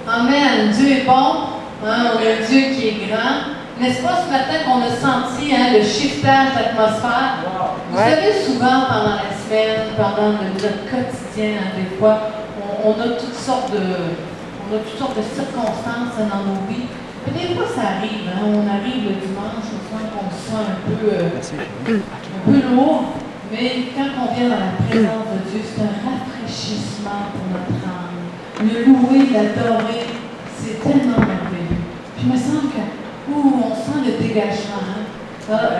Amen. Dieu est bon. Hein, on a un Dieu qui est grand. N'est-ce pas ce matin qu'on a senti le shiftage d'atmosphère? Vous savez, souvent pendant la semaine, pendant notre quotidien, des fois, on a toutes sortes de circonstances dans nos vies. Mais des fois, ça arrive. Hein, on arrive le dimanche, au soir qu'on se sent un peu lourd. Mais quand on vient dans la présence de Dieu, c'est un rafraîchissement pour notre âme. Le louer, l'adorer, c'est tellement merveilleux. Puis il me semble que on sent le dégagement. Hein?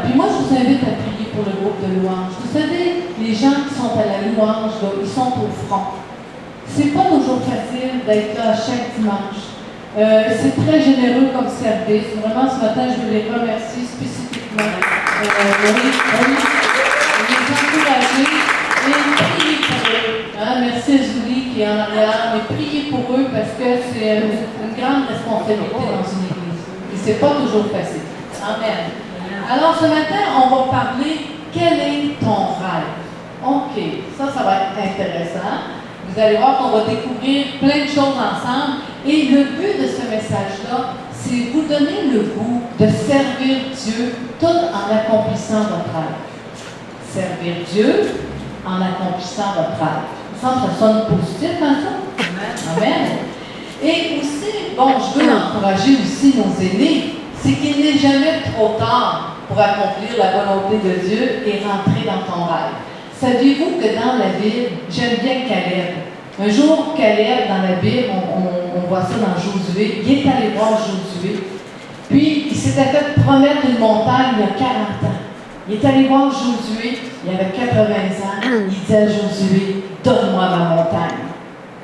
Puis moi, je vous invite à prier pour le groupe de louange. Vous savez, les gens qui sont à la louange, là, ils sont au front. C'est pas toujours facile d'être là chaque dimanche. C'est très généreux comme service. Vraiment, ce matin, je veux les remercier spécifiquement. Les encourager et prier pour eux. Hein? Merci à Julie qui est en arrière, mais priez pour eux parce que c'est une grande responsabilité dans une église. Et c'est pas toujours facile. Amen. Alors ce matin, on va parler quel est ton rêve? OK, ça va être intéressant. Vous allez voir qu'on va découvrir plein de choses ensemble. Et le but de ce message-là, c'est vous donner le goût de servir Dieu tout en accomplissant votre rêve. Servir Dieu en accomplissant votre rêve. Ça sonne positif, hein, ça? Amen. Et aussi, bon, je veux encourager aussi nos aînés, c'est qu'il n'est jamais trop tard pour accomplir la volonté de Dieu et rentrer dans ton rêve. Saviez-vous que dans la Bible, j'aime bien Caleb. Un jour, Caleb, dans la Bible, on voit ça dans Josué, il est allé voir Josué, puis il s'était fait promettre une montagne il y a 40 ans. Il est allé voir Josué, il avait 80 ans, il dit à Josué, donne-moi ma montagne.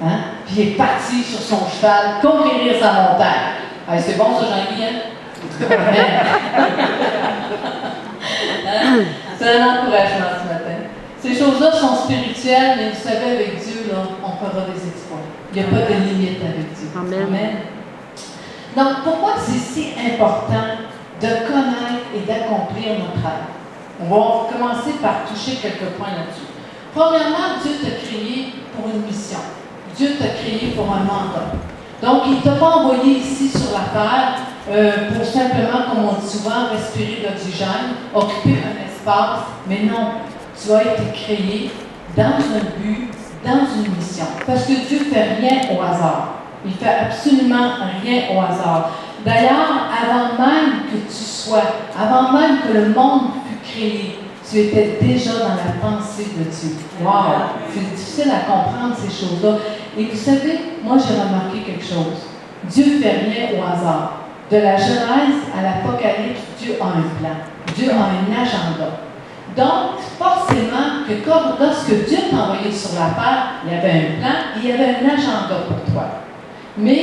Hein? Puis il est parti sur son cheval, conquérir sa montagne. Allez, c'est bon ça, Jean-Guy, hein? C'est un encouragement ce matin. Ces choses-là sont spirituelles, mais vous savez, avec Dieu, là, on fera des exploits. Il n'y a pas de limite avec Dieu. Amen. Amen. Donc, pourquoi c'est si important de connaître et d'accomplir notre rêve? On va commencer par toucher quelques points là-dessus. Premièrement, Dieu t'a créé pour une mission. Dieu t'a créé pour un mandat. Donc, il ne t'a pas envoyé ici sur la terre pour simplement, comme on dit souvent, respirer de l'oxygène, occuper un espace, mais non. Tu as été créé dans un but, dans une mission. Parce que Dieu ne fait rien au hasard. Il ne fait absolument rien au hasard. D'ailleurs, avant même que tu sois, avant même que le monde fût créé, tu étais déjà dans la pensée de Dieu. Wow! C'est difficile à comprendre ces choses-là. Et vous savez, moi j'ai remarqué quelque chose. Dieu ne fait rien au hasard. De la Genèse à l'Apocalypse, Dieu a un plan. Dieu a un agenda. Donc, forcément, que lorsque Dieu t'a envoyé sur la terre, il y avait un plan, il y avait un agenda pour toi. Mais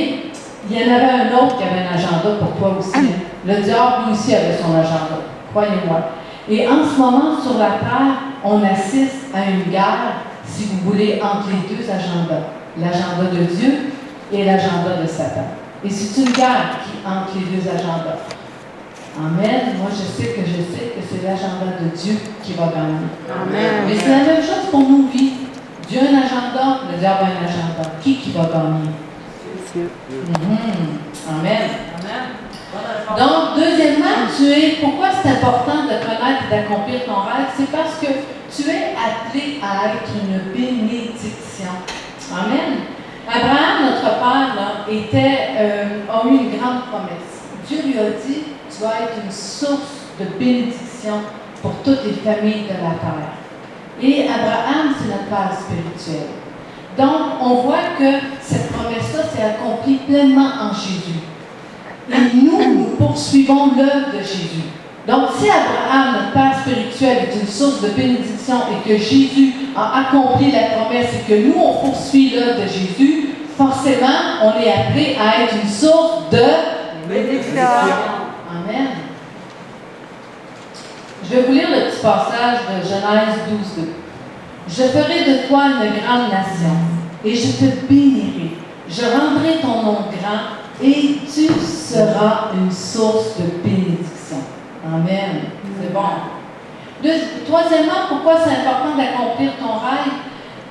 il y en avait un autre qui avait un agenda pour toi aussi. Le diable, lui aussi, avait son agenda. Croyez-moi. Et en ce moment, sur la terre, on assiste à une guerre, si vous voulez, entre les deux agendas. L'agenda de Dieu et l'agenda de Satan. Et c'est une guerre entre les deux agendas. Amen. Moi, je sais que c'est l'agenda de Dieu qui va gagner. Amen. Mais c'est la même chose pour nos vies. Dieu a un agenda, le diable a un agenda. Qui va gagner? Dieu. Amen. Donc, deuxièmement, pourquoi c'est important de connaître et d'accomplir ton rêve? C'est parce que tu es appelé à être une bénédiction. Amen. Abraham, notre père, là, a eu une grande promesse. Dieu lui a dit, tu vas être une source de bénédiction pour toutes les familles de la terre. Et Abraham, c'est notre père spirituel. Donc, on voit que cette promesse-là s'est accomplie pleinement en Jésus. Et nous poursuivons l'œuvre de Jésus. Donc, si Abraham, notre père spirituel, est une source de bénédiction et que Jésus a accompli la promesse et que nous, on poursuit l'œuvre de Jésus, forcément, on est appelé à être une source de bénédiction. Amen. Je vais vous lire le petit passage de Genèse 12:2. Je ferai de toi une grande nation, et je te bénirai. Je rendrai ton nom grand, et tu seras une source de bénédiction. Amen. C'est bon. Troisièmement, pourquoi c'est important d'accomplir ton rêve?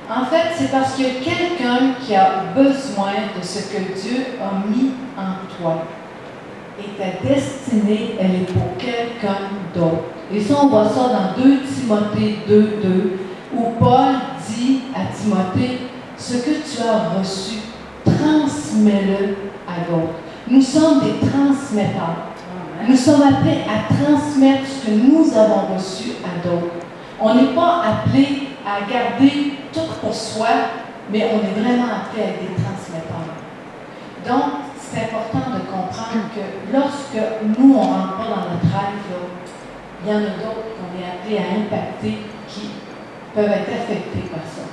En fait, c'est parce qu'il y a quelqu'un qui a besoin de ce que Dieu a mis en toi. Et ta destinée, elle est pour quelqu'un d'autre. Et ça, on voit ça dans 2 Timothée 2:2, où Paul dit à Timothée, ce que tu as reçu, transmets-le à d'autres. Nous sommes des transmetteurs. Nous sommes appelés à transmettre ce que nous avons reçu à d'autres. On n'est pas appelé à garder tout pour soi, mais on est vraiment appelé à être des transmetteurs. Donc, c'est important de comprendre que lorsque nous, on ne rentre pas dans notre rêve, il y en a d'autres qu'on est appelés à impacter qui peuvent être affectés par ça.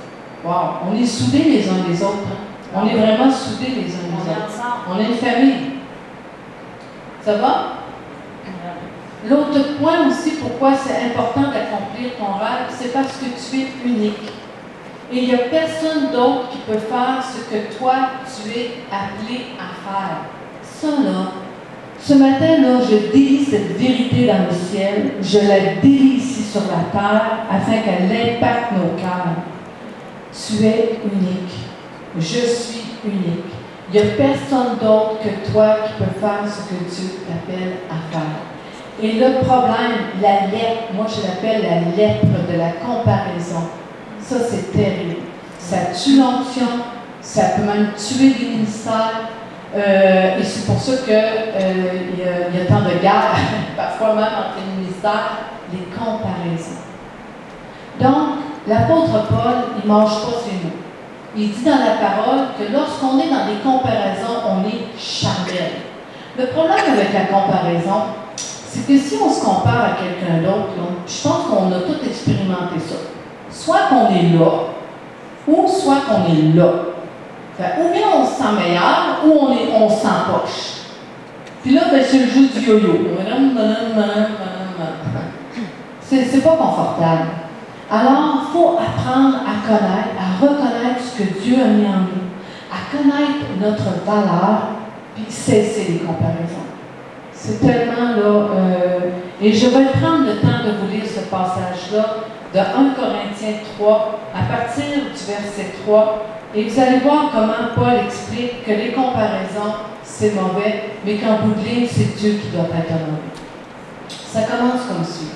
Wow! On est soudés les uns les autres. Hein? On est vraiment soudés les uns les autres. On est une famille. Ça va? L'autre point aussi, pourquoi c'est important d'accomplir ton rêve, c'est parce que tu es unique. Et il n'y a personne d'autre qui peut faire ce que toi, tu es appelé à faire. Ça, là, ce matin, là, je délie cette vérité dans le ciel, je la délie ici sur la terre, afin qu'elle impacte nos cœurs. Tu es unique. Je suis unique. Il n'y a personne d'autre que toi qui peut faire ce que Dieu t'appelle à faire. Et le problème, la lèpre, moi je l'appelle la lèpre de la comparaison. Ça, c'est terrible. Ça tue l'onction, ça peut même tuer des ministères. Et c'est pour ça qu'il y a tant de guerre, parfois même entre les ministères, les comparaisons. Donc, l'apôtre Paul, il ne mange pas ses mots. Il dit dans la parole que lorsqu'on est dans des comparaisons, on est charnel. Le problème avec la comparaison, c'est que si on se compare à quelqu'un d'autre, je pense qu'on a tous expérimenté ça. Soit qu'on est là, ou soit qu'on est là. Ou bien on se sent meilleur, ou on se sent poche. Puis là, c'est le jeu du yo-yo. C'est pas confortable. Alors, il faut apprendre à connaître, à reconnaître ce que Dieu a mis en nous, à connaître notre valeur, puis cesser les comparaisons. C'est tellement là. Et je vais prendre le temps de vous lire ce passage-là de 1 Corinthiens 3, à partir du verset 3. Et vous allez voir comment Paul explique que les comparaisons, c'est mauvais, mais qu'en bout de ligne, c'est Dieu qui doit être honoré. Ça commence comme suit.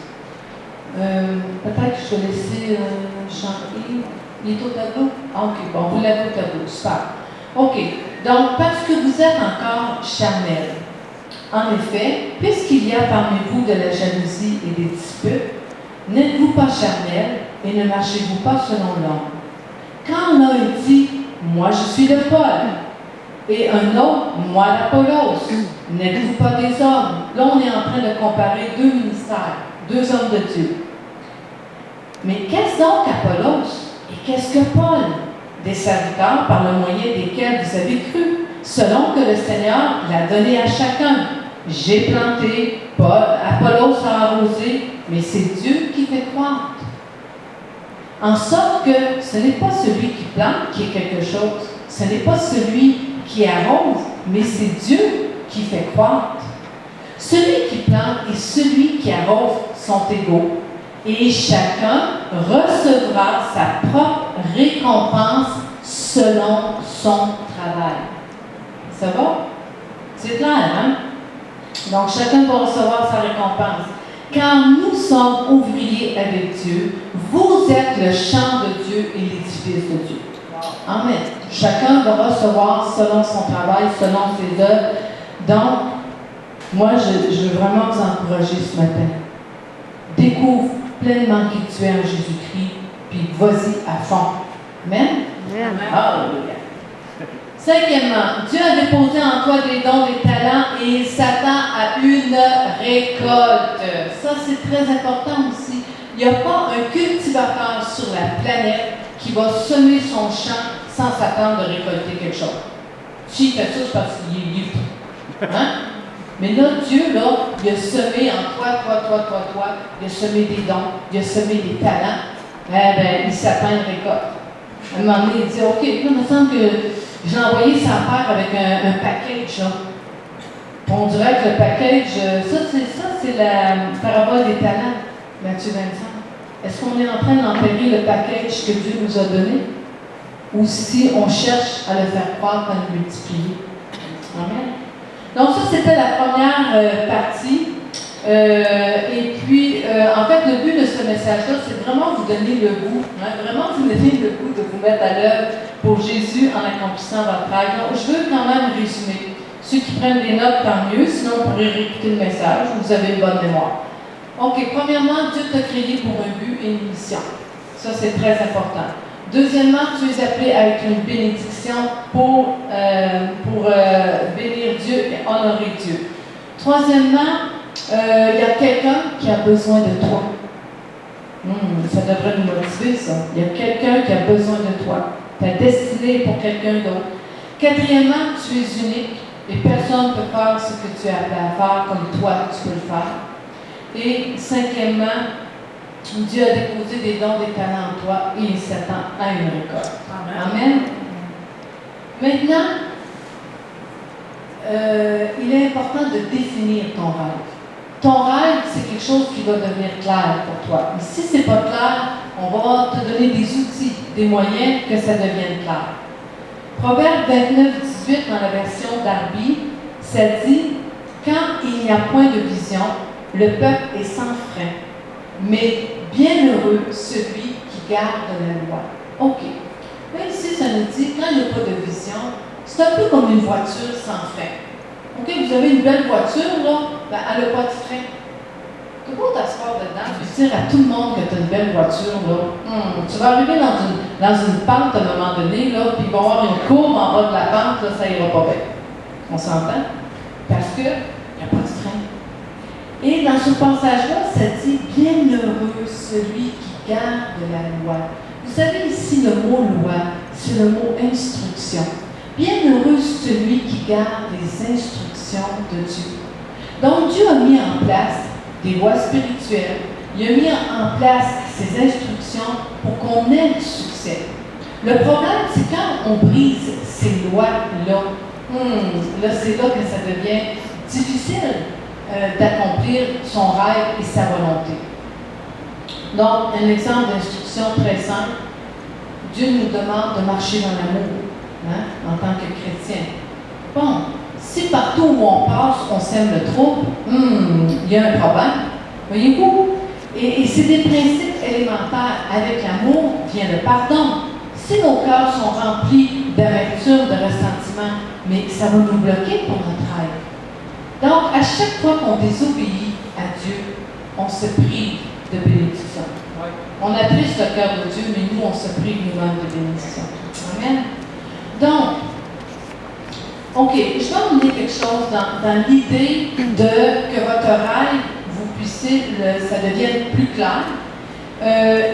Peut-être que je vais laisser chanter. Il est au tableau? Ah, OK, bon, vous l'avez au tableau, super. OK, donc, parce que vous êtes encore charnel. En effet, puisqu'il y a parmi vous de la jalousie et des disputes, n'êtes-vous pas charnel et ne marchez-vous pas selon l'homme? Quand l'un dit « Moi, je suis de Paul » et un autre « Moi, d'Apollos », n'êtes-vous pas des hommes? Là, on est en train de comparer 2 ministères, 2 hommes de Dieu. Mais qu'est-ce donc Apollos et qu'est-ce que Paul? Des serviteurs par le moyen desquels vous avez cru, selon que le Seigneur l'a donné à chacun. J'ai planté, Apollos a arrosé, mais c'est Dieu qui fait croître. En sorte que ce n'est pas celui qui plante qui est quelque chose, ce n'est pas celui qui arrose, mais c'est Dieu qui fait croître. Celui qui plante et celui qui arrose sont égaux, et chacun recevra sa propre récompense selon son travail. Ça va? C'est clair, hein? Donc, chacun va recevoir sa récompense. Car nous sommes ouvriers avec Dieu, vous êtes le champ de Dieu et l'édifice de Dieu. Amen. Chacun va recevoir selon son travail, selon ses œuvres. Donc, moi, je veux vraiment vous encourager ce matin. Découvre pleinement qui tu es en Jésus-Christ, puis vas-y à fond. Amen? Amen. Alléluia. Cinquièmement, Dieu a déposé en toi des dons, des talents et il s'attend à une récolte. Ça, c'est très important aussi. Il n'y a pas un cultivateur sur la planète qui va semer son champ sans s'attendre de récolter quelque chose. S'il fait ça, c'est parce qu'il est libre. Hein? Mais notre Dieu, là, il a semé en toi, il a semé des dons, il a semé des talents. Eh bien, il s'attend à une récolte. À un moment donné, il dit, OK, il me semble que j'ai envoyé sa part avec un package. Là. On dirait que le package, ça c'est la parabole des talents, Matthieu 25. Est-ce qu'on est en train d'enterrer le package que Dieu nous a donné? ou si on cherche à le faire croître, à le multiplier. Amen. Donc ça, c'était la première partie. Et puis, en fait, le but de ce message-là, c'est vraiment vous donner le goût, vraiment vous donner le goût de vous mettre à l'œuvre pour Jésus en accomplissant votre travail. Donc, je veux quand même résumer. Ceux qui prennent des notes, tant mieux, sinon vous pourrez réécouter le message, vous avez une bonne mémoire. OK, premièrement, Dieu t'a créé pour un but et une mission. Ça, c'est très important. Deuxièmement, tu es appelé à être une bénédiction pour bénir Dieu et honorer Dieu. Troisièmement, il y a quelqu'un qui a besoin de toi. Ça devrait nous motiver, ça. Il y a quelqu'un qui a besoin de toi. Ta destinée est pour quelqu'un d'autre. Quatrièmement, tu es unique et personne ne peut faire ce que tu es appelé à faire comme toi, tu peux le faire. Et cinquièmement, Dieu a déposé des dons, des talents en toi et il s'attend à une récolte. Amen. Maintenant, il est important de définir ton rêve. Ton rêve, c'est quelque chose qui va devenir clair pour toi. Et si ce n'est pas clair, on va te donner des outils, des moyens que ça devienne clair. Proverbe 29, 18, dans la version Darby, ça dit « Quand il n'y a point de vision, le peuple est sans frein, mais bienheureux celui qui garde la loi. » OK. Là, ici, ça nous dit, quand il n'y a pas de vision, c'est un peu comme une voiture sans frein. OK, vous avez une belle voiture, là, ben, elle n'a pas de frein. Tu peux pas t'asseoir dedans et dire à tout le monde que tu as une belle voiture, là. Tu vas arriver dans une pente à un moment donné, là, puis il va y avoir une courbe en bas de la pente, là, ça ira pas bien. On s'entend? Parce qu'il n'y a pas de frein. Et dans ce passage-là, ça dit « Bienheureux celui qui garde la loi ». Vous savez ici, le mot « loi », c'est le mot « instruction ». Bienheureux celui qui garde les instructions de Dieu. Donc, Dieu a mis en place des lois spirituelles. Il a mis en place ces instructions pour qu'on ait du succès. Le problème, c'est quand on brise ces lois-là, là, c'est là que ça devient difficile d'accomplir son rêve et sa volonté. Donc, un exemple d'instruction très simple. Dieu nous demande de marcher dans l'amour. En tant que chrétien. Bon, si partout où on passe, on sème le trouble, il y a un problème. Voyez-vous? Et c'est des principes élémentaires. Avec l'amour vient le pardon. Si nos cœurs sont remplis d'amertume, de ressentiment, mais ça va nous bloquer pour notre rêve. Donc, à chaque fois qu'on désobéit à Dieu, on se prive de bénédiction. On attriste le cœur de Dieu, mais nous, on se prive nous-mêmes de bénédiction. Amen. Donc, OK, je vais emmener quelque chose dans l'idée de que votre rêve, vous puissiez, ça devienne plus clair.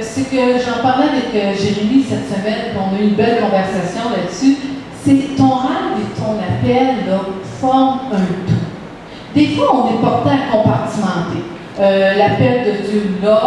C'est que j'en parlais avec Jérémie cette semaine, on a eu une belle conversation là-dessus. C'est ton rêve et ton appel là, forment un tout. Des fois, on est porté à compartimenter. L'appel de Dieu là,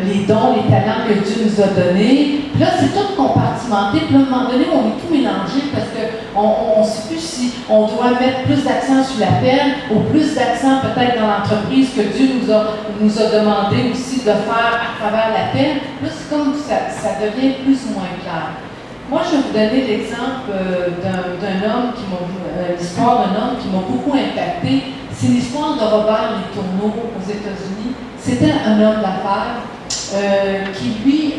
les dons, les talents que Dieu nous a donnés. Puis là, c'est tout compartimenté. Puis là, à un moment donné, on est tout mélangé parce qu'on ne sait plus si on doit mettre plus d'accent sur l'appel ou plus d'accent peut-être dans l'entreprise que Dieu nous a demandé aussi de faire à travers l'appel. Là, c'est comme ça devient plus ou moins clair. Moi, je vais vous donner l'exemple l'histoire d'un homme qui m'a beaucoup impacté. C'est l'histoire de Robert Letourneau aux États-Unis. C'était un homme d'affaires qui, lui,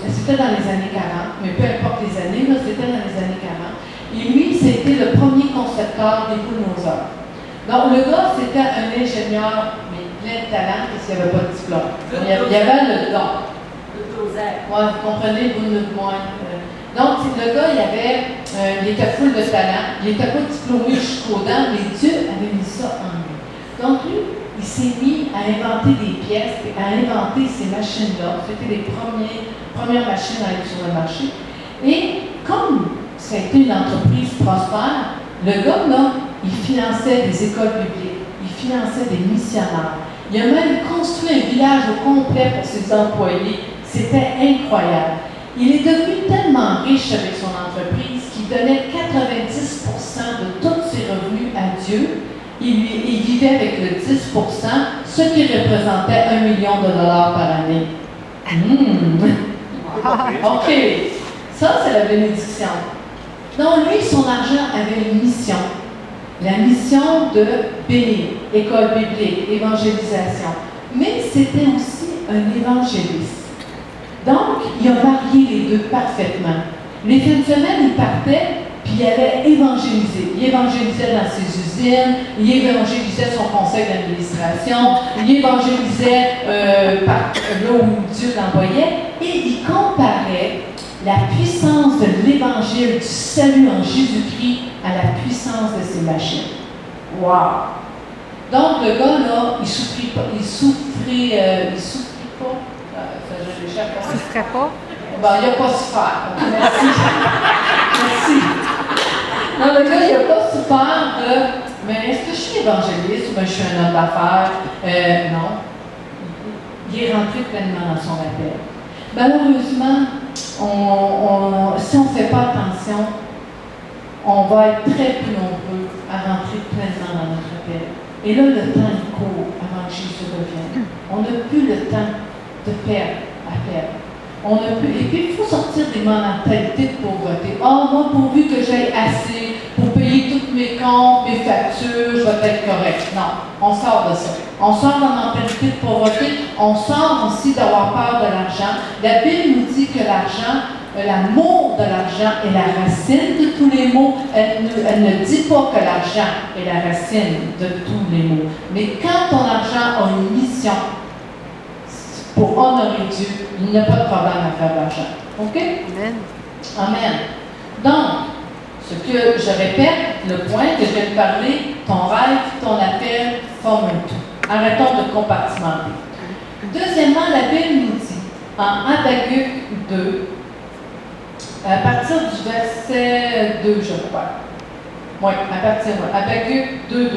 c'était dans les années 40, mais peu importe les années, là, c'était dans les années 40. Et lui, c'était le premier concepteur des bulldozers. Donc, le gars, c'était un ingénieur, mais plein de talent, parce qu'il n'y avait pas de diplôme. Il y avait le don. Ouais, vous comprenez, vous ne moins. Donc, le gars, il était full de talent, il n'était pas diplômé jusqu'aux dents, mais Dieu avait mis ça en lui. Donc, lui, il s'est mis à inventer des pièces, à inventer ces machines-là. C'était les premières machines à être sur le marché. Et comme ça a été une entreprise prospère, le gars, là, il finançait des écoles bibliques, il finançait des missionnaires. Il a même construit un village au complet pour ses employés. C'était incroyable. Il est devenu tellement riche avec son entreprise qu'il donnait 90% de tous ses revenus à Dieu. Il vivait avec le 10%, ce qui représentait $1 million par année. OK. Ça, c'est la bénédiction. Donc, lui, son argent avait une mission. La mission de bénir, école biblique, évangélisation. Mais c'était aussi un évangéliste. Donc, il a varié les deux parfaitement. Les fins de semaine, il partait, puis il allait évangéliser. Il évangélisait dans ses usines, il évangélisait son conseil d'administration, il évangélisait là où Dieu l'envoyait, et il comparait la puissance de l'Évangile du salut en Jésus-Christ à la puissance de ces machines. Wow! Donc, le gars, là, il souffrait pas. Je l'échappe pas. Il ne ferait pas? Bon, il n'a pas souffert. Merci. Merci. Non, le gars, il n'a pas souffert de. Mais est-ce que je suis évangéliste ou bien je suis un homme d'affaires? Non. Il est rentré pleinement dans son appel. Malheureusement, si on ne fait pas attention, on va être très peu nombreux à rentrer pleinement dans notre appel. Et là, le temps il court avant que Jésus revienne. On n'a plus le temps de perdre à perdre. Et puis, il faut sortir des mentalités de pauvreté. Ah, moi, pourvu que j'aille assez pour payer tous mes comptes, mes factures, je vais être correct. Non, on sort de ça. On sort de la mentalité de pauvreté. On sort aussi d'avoir peur de l'argent. La Bible nous dit que l'argent, l'amour de l'argent est la racine de tous les maux. Elle ne dit pas que l'argent est la racine de tous les maux. Mais quand ton argent a une mission pour honorer Dieu, il n'y a pas de problème à faire de l'argent. OK? Amen. Amen. Donc, ce que je répète, le point que je vais te parler, ton rêve, ton appel forment un tout. Arrêtons de compartimenter. Deuxièmement, la Bible nous dit, en Habakkuk 2, à partir du verset 2, je crois. Oui, à partir de Habakkuk 2, 2.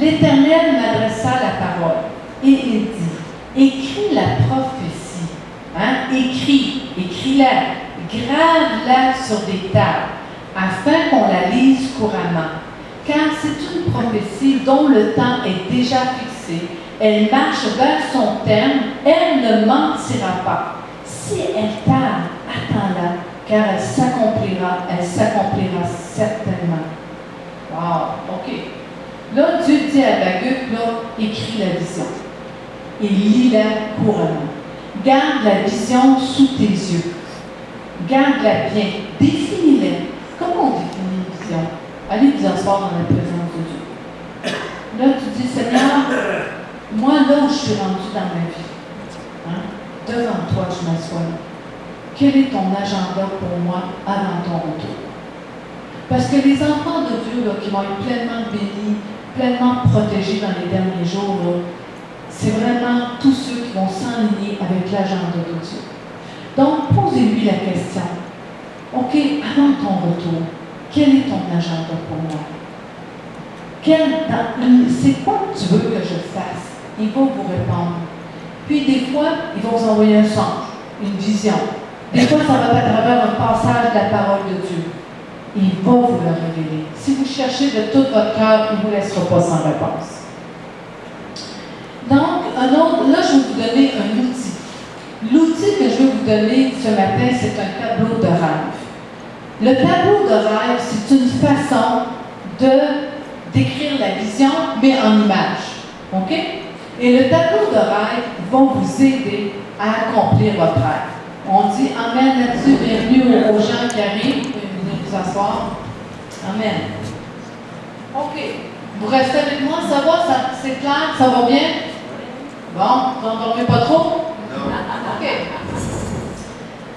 L'Éternel m'adressa la parole et il dit, écris la prophétie, écris-la, grave-la sur des tables, afin qu'on la lise couramment. Car c'est une prophétie dont le temps est déjà fixé, elle marche vers son terme, elle ne mentira pas. Si elle tarde, attends-la, car elle s'accomplira certainement. Wow, OK. Là, Dieu dit à Habakkuk, là, écris la vision. Et lis-la couramment. Garde la vision sous tes yeux. Garde-la bien. Définis-la. Comment on définit une vision? Allez vous asseoir dans la présence de Dieu. Là, tu dis, Seigneur, moi, là où je suis rendu dans ma vie, devant toi, je m'assois. Quel est ton agenda pour moi avant ton retour? Parce que les enfants de Dieu, là, qui vont être pleinement bénis, pleinement protégés dans les derniers jours, là, c'est vraiment tous ceux qui vont s'enligner avec l'agenda de Dieu. Donc, posez-lui la question. OK, avant ton retour, quel est ton agenda pour moi? C'est quoi que tu veux que je fasse? Il va vous répondre. Puis, des fois, il va vous envoyer un songe, une vision. Des fois, ça va être à travers un passage de la parole de Dieu. Il va vous le révéler. Si vous cherchez de tout votre cœur, il ne vous laissera pas sans réponse. Donc, là, je vais vous donner un outil. L'outil que je vais vous donner ce matin, c'est un tableau de rêve. Le tableau de rêve, c'est une façon de décrire la vision, mais en image. OK? Et le tableau de rêve va vous aider à accomplir votre rêve. On dit Amen là-dessus, bienvenue aux gens qui arrivent. Venez vous asseoir. Amen. OK. Vous restez avec moi, ça va? C'est clair? Ça va bien? Bon, vous n'endormez pas trop? Non. OK.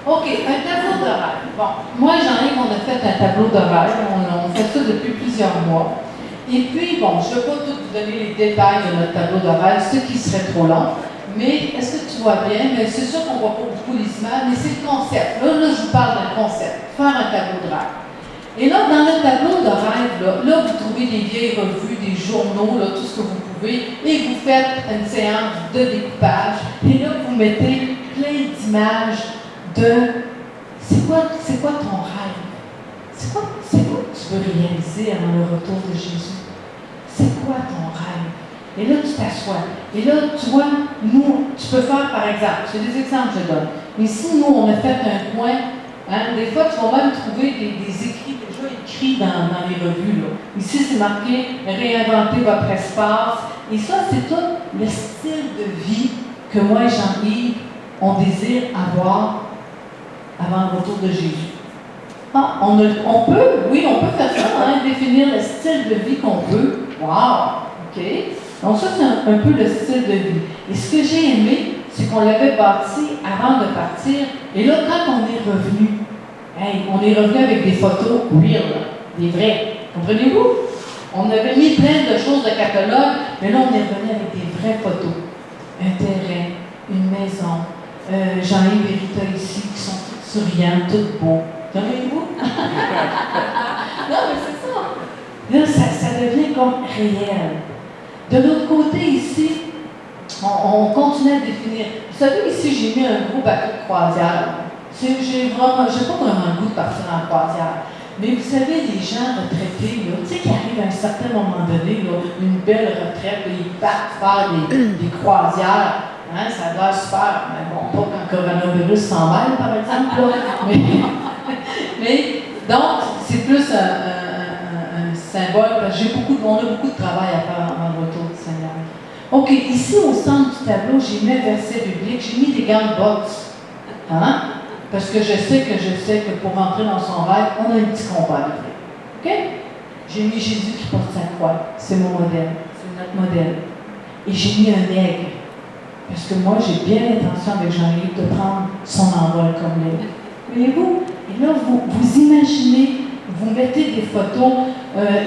OK, un tableau de rêve. Bon, moi, Jean-Yves, on a fait un tableau de rêve. On fait ça depuis plusieurs mois. Et puis, bon, je ne vais pas tout vous donner les détails de notre tableau de rêve, ce qui serait trop long. Mais est-ce que tu vois bien? Mais c'est sûr qu'on ne voit pas beaucoup les images, mais c'est le concept. Là, je vous parle d'un concept. Faire un tableau de rêve. Et là, dans le tableau de rêve, là, vous trouvez des vieilles revues, des journaux, là, tout ce que vous pouvez, et vous faites une séance de découpage. Et là, vous mettez plein d'images de c'est quoi ton rêve? C'est quoi que tu veux réaliser avant le retour de Jésus? C'est quoi ton rêve? Et là, tu t'assois. Et là, tu vois, nous, tu peux faire, par exemple, c'est des exemples que je donne. Mais si nous, on a fait un coin Hein? Des fois, tu vas même trouver des écrits déjà écrits dans les revues. Là. Ici, c'est marqué « Réinventer votre espace ». Et ça, c'est tout le style de vie que moi et Jean-Yves, on désire avoir avant le retour de Jésus. Ah, on peut faire ça, hein, définir le style de vie qu'on veut. Wow! OK? Donc ça, c'est un peu le style de vie. Et ce que j'ai aimé, c'est qu'on l'avait bâti avant de partir. Et là, quand on est revenu, on est revenu avec des photos real, des vraies. Comprenez-vous? On avait mis plein de choses de catalogue, mais là, on est revenu avec des vraies photos. Un terrain, une maison, Jean-Yves et Rita ici, qui sont toutes souriantes, toutes beaux. Comprenez-vous? Non, mais c'est ça. Là, ça devient comme réel. De l'autre côté, ici, on continue à définir. Vous savez, ici, j'ai mis un gros bateau de croisière. J'ai pas vraiment le goût de partir en croisière. Mais vous savez, les gens retraités, là, tu sais, qui arrivent à un certain moment donné, là, une belle retraite, là, ils partent faire des croisières. Hein, ça a l'air super. Mais bon, pas quand le coronavirus s'en mêle, par exemple. Là. Mais donc, c'est plus un symbole, parce que on a beaucoup de travail à faire en retour du Seigneur. OK, ici, au centre du tableau, j'ai mis un verset biblique, j'ai mis des gants de boxe. Hein? Parce que je sais que pour rentrer dans son rêve, on a un petit combat à faire. OK? J'ai mis Jésus qui porte sa croix. C'est mon modèle. C'est notre modèle. Et j'ai mis un aigle. Parce que moi, j'ai bien l'intention avec Jean-Yves de prendre son envol comme l'aigle. Voyez-vous? Et là, vous imaginez, vous mettez des photos.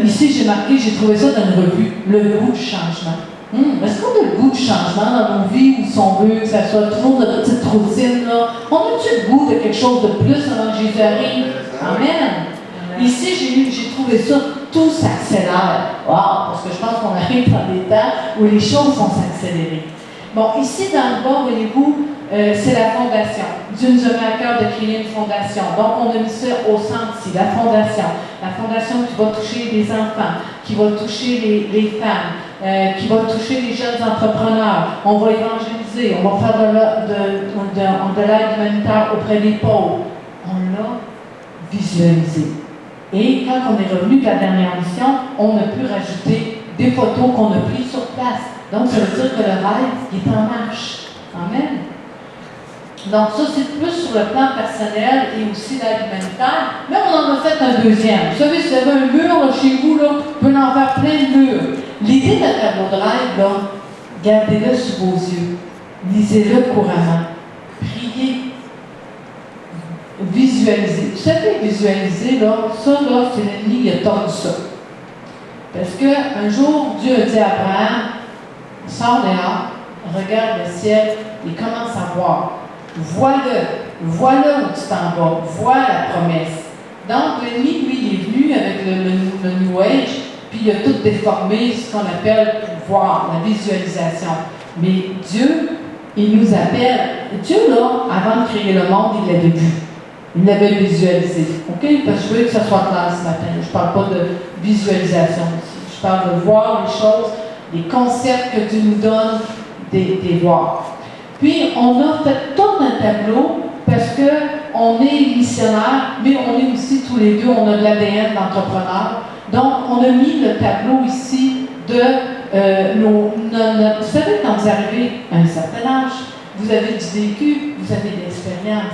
Ici, j'ai trouvé ça dans une revue, le goût du changement. Est-ce qu'on a le goût du changement dans nos vies où on veut que ça soit toujours notre petite routine, là? On a-tu le goût de quelque chose de plus avant que Jésus arrive? Amen. Ici, j'ai trouvé ça, tout s'accélère. Wow! Parce que je pense qu'on arrive dans des temps où les choses vont s'accélérer. Bon, ici, dans le bas, voyez-vous, c'est la fondation. Dieu nous a mis à cœur de créer une fondation. Donc, on a mis ça au centre ici, la fondation. La fondation qui va toucher les enfants, qui va toucher les femmes, qui va toucher les jeunes entrepreneurs. On va évangéliser, on va faire de l'aide humanitaire auprès des pauvres. On l'a visualisé. Et quand on est revenu de la dernière mission, on a pu rajouter des photos qu'on a prises sur place. Donc, ça veut dire que le rêve est en marche. Amen. Donc, ça, c'est plus sur le plan personnel et aussi l'aide humanitaire. Mais on en a fait un deuxième. Vous savez, si vous avez un mur là, chez vous, là, vous pouvez en faire plein de murs. L'idée d'un tableau de rêve, là, gardez-le sous vos yeux. Lisez-le couramment. Priez. Visualisez. Vous savez, visualiser, là, ça, là, c'est l'ennemi qui a tordu ça. Parce qu'un jour, Dieu a dit à Abraham, sors dehors, regarde le ciel et commence à voir. Vois-le où tu t'en vas, vois la promesse. Donc, l'ennemi, lui, il est venu avec le New Age, puis il a tout déformé, ce qu'on appelle voir, la visualisation. Mais Dieu, il nous appelle. Dieu, là, avant de créer le monde, il l'avait vu. Il l'avait visualisé. OK? Parce que je veux que ça soit clair ce matin. Je ne parle pas de visualisation ici. Je parle de voir les choses, les concepts que Dieu nous donne, des voir. Puis, on a fait tout un tableau parce qu'on est missionnaire, mais on est aussi tous les deux, on a de l'ADN d'entrepreneur. Donc, on a mis le tableau ici de vous savez, quand vous arrivez à un certain âge, vous avez du vécu, vous avez de l'expérience.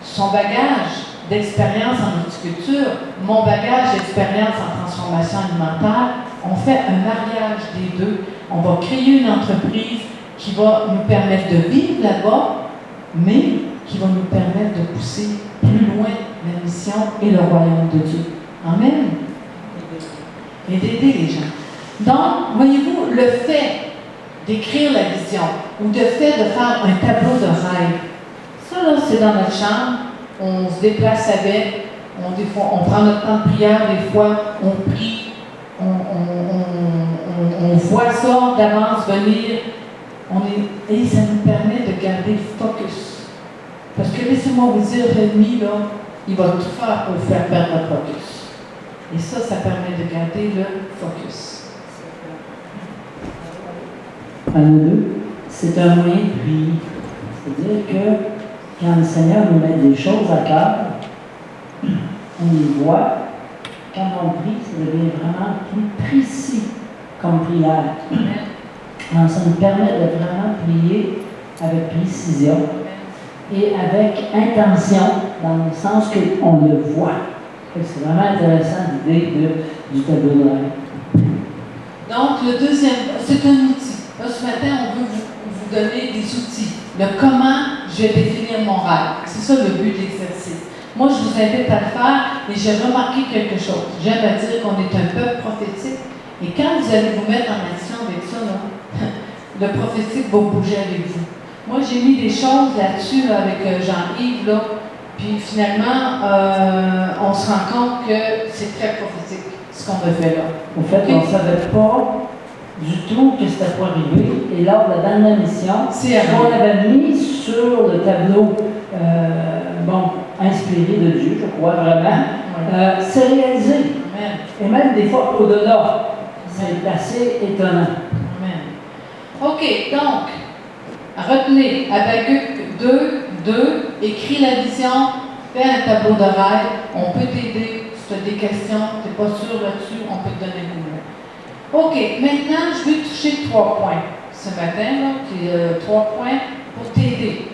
Son bagage d'expérience en horticulture, mon bagage d'expérience en transformation alimentaire, on fait un mariage des deux. On va créer une entreprise qui va nous permettre de vivre là-bas, mais qui va nous permettre de pousser plus loin la mission et le royaume de Dieu. Amen. Et d'aider les gens. Donc, voyez-vous, le fait d'écrire la vision ou le fait de faire un tableau de rêve, ça, là, c'est dans notre chambre, on se déplace avec, on prend notre temps de prière, des fois, on prie, on voit ça d'avance venir, et ça nous permet de garder le focus. Parce que laissez-moi vous dire, l'ennemi, là, il va tout faire pour vous faire perdre le focus. Et ça permet de garder le focus. À nous deux, c'est un moyen de prier. C'est-à-dire que quand le Seigneur nous met des choses à cœur, on les voit. Quand on prie, ça devient vraiment plus précis comme prière. Alors, ça nous permet de vraiment prier avec précision et avec intention, dans le sens qu'on le voit. C'est vraiment intéressant l'idée du tableau de rêve. Donc, le deuxième, c'est un outil. Là, ce matin, on veut vous donner des outils. Le comment je vais définir mon rêve. C'est ça le but de l'exercice. Moi, je vous invite à le faire et j'ai remarqué quelque chose. J'aime à dire qu'on est un peuple prophétique et quand vous allez vous mettre en action avec ça, là, le prophétique va bouger avec vous. Moi, j'ai mis des choses là-dessus là, avec Jean-Yves, là, puis finalement, on se rend compte que c'est très prophétique ce qu'on a fait là. Au fait, on ne savait pas du tout que c'était pas arrivé. Et lors de la dernière mission, on avait mis sur le tableau, inspiré de Dieu, je crois vraiment, c'est réalisé. Amen. Et même des fois au-delà. C'est assez étonnant. Amen. OK, donc, retenez, Habakkuk 2, écris la vision, fais un tableau de rêve, on peut t'aider, si tu as des questions, tu n'es pas sûr là-dessus, on peut te donner un coup de main. OK, maintenant, je vais toucher 3 points ce matin, là, qui 3 points pour t'aider.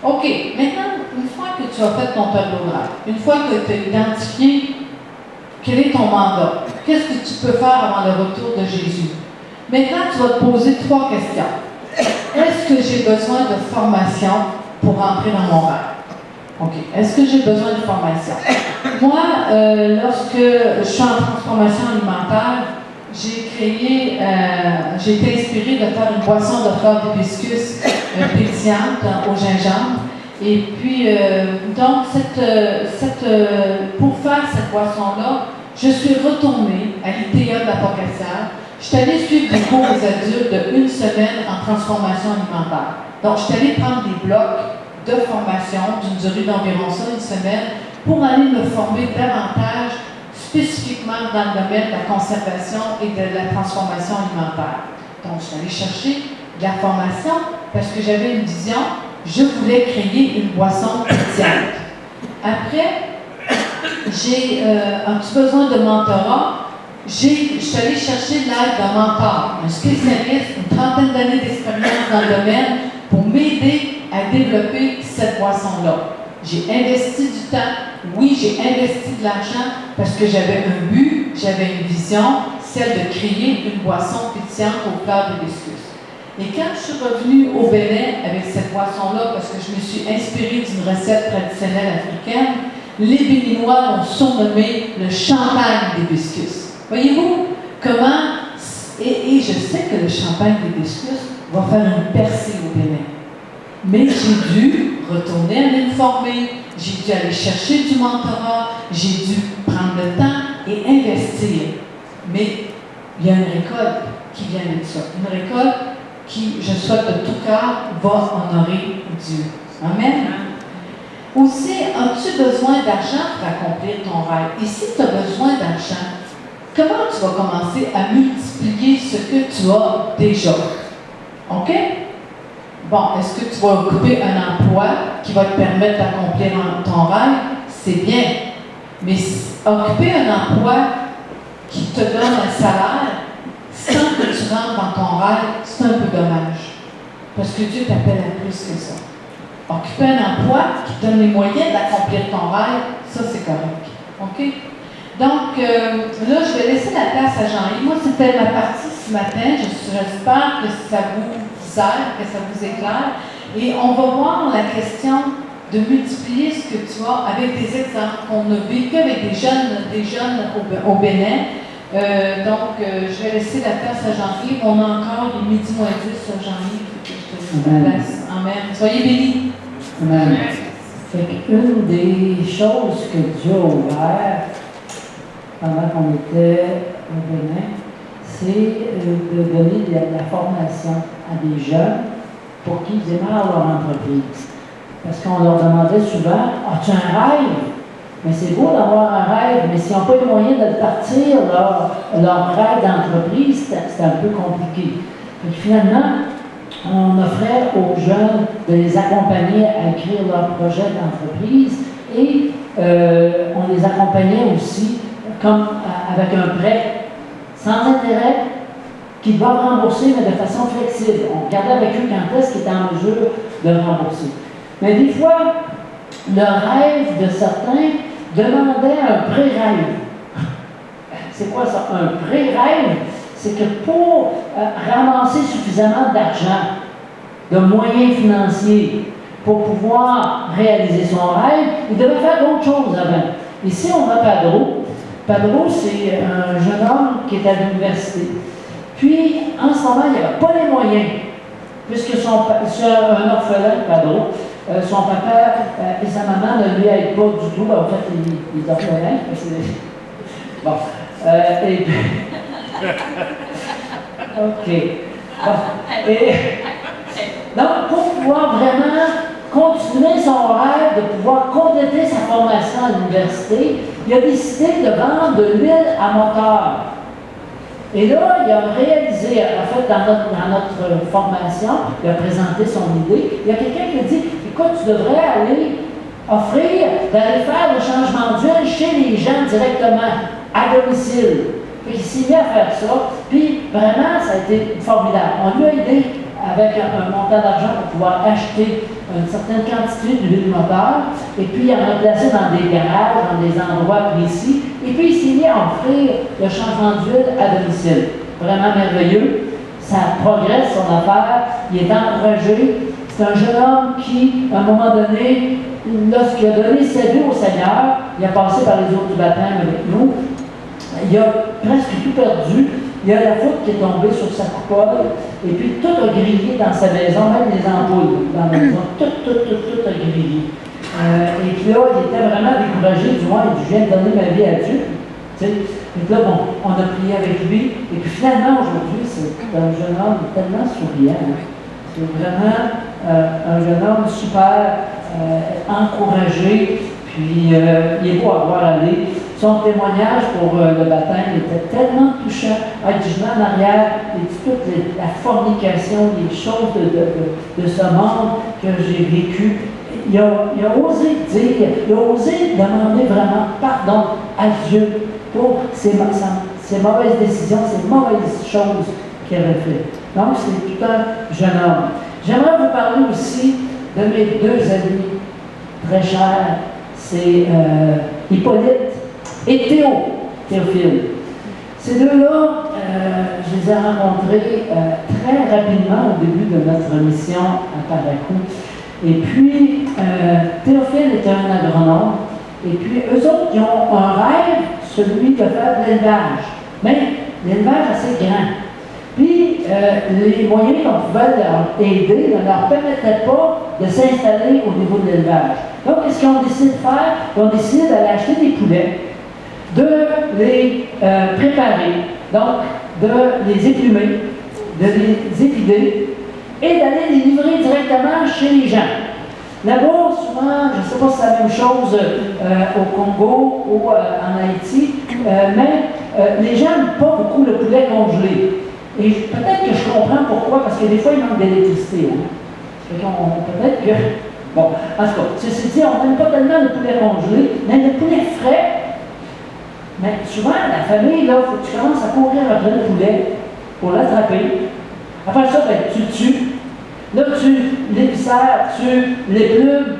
OK, maintenant, une fois que tu as fait ton tableau de rêve, une fois que tu as identifié quel est ton mandat, qu'est-ce que tu peux faire avant le retour de Jésus? Maintenant, tu vas te poser 3 questions. Est-ce que j'ai besoin de formation pour rentrer dans mon rêve? OK. Est-ce que j'ai besoin de formation? Moi, lorsque je suis en transformation alimentaire, j'ai été inspirée de faire une boisson de fleurs d'hibiscus pétillante au gingembre. Et puis, donc, pour faire cette boisson-là, je suis retournée à l'ITA de la Pocatière. Je suis allée suivre des cours des adultes de 1 semaine en transformation alimentaire. Donc, je suis allée prendre des blocs de formation d'une durée d'environ ça, 1 semaine, pour aller me former davantage spécifiquement dans le domaine de la conservation et de la transformation alimentaire. Donc, je suis allée chercher de la formation parce que j'avais une vision. Je voulais créer une boisson pétillante. Après, j'ai un petit besoin de mentorat. Je suis allée chercher l'aide d'un mentor, un spécialiste, une trentaine d'années d'expérience dans le domaine pour m'aider à développer cette boisson-là. J'ai investi du temps, oui, j'ai investi de l'argent parce que j'avais un but, j'avais une vision, celle de créer une boisson pétillante aux fleurs d'hibiscus. Et quand je suis revenue au Bénin avec cette boisson-là, parce que je me suis inspirée d'une recette traditionnelle africaine, les Béninois l'ont surnommé le champagne d'hibiscus. Voyez-vous comment, et je sais que le champagne d'hibiscus va faire une percée au Bénin. Mais j'ai dû retourner aller me former, j'ai dû aller chercher du mentorat, j'ai dû prendre le temps et investir. Mais il y a une récolte qui vient de ça. Une récolte qui, je souhaite de tout cœur, va honorer Dieu. Amen. Aussi, as-tu besoin d'argent pour accomplir ton rêve? Et si tu as besoin d'argent, comment tu vas commencer à multiplier ce que tu as déjà? OK? Bon, est-ce que tu vas occuper un emploi qui va te permettre d'accomplir ton rêve? C'est bien. Mais occuper un emploi qui te donne un salaire sans que tu rentres dans ton rêve, c'est un peu dommage. Parce que Dieu t'appelle à plus que ça. Occuper un emploi qui te donne les moyens d'accomplir ton rêve, ça c'est correct. OK? Donc, là, je vais laisser la place à Jean-Yves. Moi, c'était ma partie ce matin. J'espère que ça vous sert, que ça vous éclaire. Et on va voir la question de multiplier ce que tu as avec des exemples qu'on a vécu avec des jeunes au Bénin. Donc, je vais laisser la place à Jean-Yves. On a encore les 12h10 sur Jean-Yves. Je te laisse la place. Amen. Soyez bénis. Amen. Fait qu'une des choses que Dieu a ouvertes pendant qu'on était au Bénin, c'est de donner de la formation à des jeunes pour qu'ils démarrent leur entreprise. Parce qu'on leur demandait souvent, « As-tu un rêve? » Mais c'est beau d'avoir un rêve, mais s'ils n'ont pas les moyens de partir, leur rêve d'entreprise, c'est un peu compliqué. Donc, finalement, on offrait aux jeunes de les accompagner à écrire leur projet d'entreprise et on les accompagnait aussi comme avec un prêt sans intérêt qu'ils doivent rembourser, mais de façon flexible. On regardait avec eux quand est-ce qu'ils étaient en mesure de rembourser. Mais des fois, le rêve de certains demandait un pré-rêve. C'est quoi ça? Un pré-rêve, c'est que pour ramasser suffisamment d'argent, de moyens financiers, pour pouvoir réaliser son rêve, il devait faire d'autres choses avant. Ici, on a Padro. Padro, c'est un jeune homme qui est à l'université. Puis, en ce moment, il n'avait pas les moyens, puisque c'est un orphelin, Padro. Son papa et sa maman ne lui aident pas du tout. En fait, les orphelins, bon. Et puis... OK. Bon. Et... Donc, pour pouvoir vraiment continuer son rêve de pouvoir compléter sa formation à l'université, il a décidé de vendre de l'huile à moteur. Et là, il a réalisé, en fait, dans notre formation, il a présenté son idée. Il y a quelqu'un qui a dit, écoute, tu devrais aller offrir, d'aller faire le changement d'huile chez les gens directement, à domicile. Puis il s'est mis à faire ça, puis vraiment, ça a été formidable. On lui a aidé avec un montant d'argent pour pouvoir acheter une certaine quantité d'huile moteur, et puis il en a placé dans des garages, dans des endroits précis, et puis il s'est mis à offrir le changement d'huile à domicile. Vraiment merveilleux. Ça progresse son affaire, il est encouragé. C'est un jeune homme qui, à un moment donné, lorsqu'il a donné sa vie au Seigneur, il a passé par les eaux du baptême avec nous, il a presque tout perdu. Il y a la foudre qui est tombée sur sa coupole, et puis tout a grillé dans sa maison, même les ampoules dans la maison, tout a grillé. Et puis là, il était vraiment découragé, du moins, il dit, je viens de donner ma vie à Dieu. Tu sais. Et puis là, bon, on a prié avec lui, et puis finalement, aujourd'hui, c'est un jeune homme tellement souriant. Hein. C'est vraiment un jeune homme super encouragé, puis il est beau à voir aller. Son témoignage pour le baptême était tellement touchant. Je mets en arrière et toute la fornication, les choses de ce monde que j'ai vécu. Il a osé dire, il a osé demander vraiment pardon à Dieu pour ses mauvaises décisions, ses mauvaises choses qu'il avait faites. Donc, c'est tout un jeune homme. J'aimerais vous parler aussi de mes deux amis très chers. C'est Hippolyte et Théophile. Ces deux-là, je les ai rencontrés très rapidement au début de notre mission à Paracou. Et puis, Théophile était un agronome. Et puis, eux autres, ils ont un rêve, celui de faire de l'élevage. Mais l'élevage assez grand. Puis, les moyens qu'on pouvait leur aider ne leur permettaient pas de s'installer au niveau de l'élevage. Donc, qu'est-ce qu'ils ont décidé de faire? Ils ont décidé d'aller acheter des poulets, de les préparer, donc de les éplumer, de les épider et d'aller les livrer directement chez les gens. Là-bas, souvent, je ne sais pas si c'est la même chose au Congo ou en Haïti, mais les gens n'aiment pas beaucoup le poulet congelé. Et peut-être que je comprends pourquoi, parce que des fois, il manque d'électricité. Hein. Peut-être que... Bon, en tout cas, ceci dit, on n'aime pas tellement le poulet congelé, mais le poulet frais. Mais souvent, la famille, là, il faut que tu commences à courir après le poulet pour l'attraper. Après ça, ben, tu le tues. Là, tu l'éviscères, tu l'éplumes.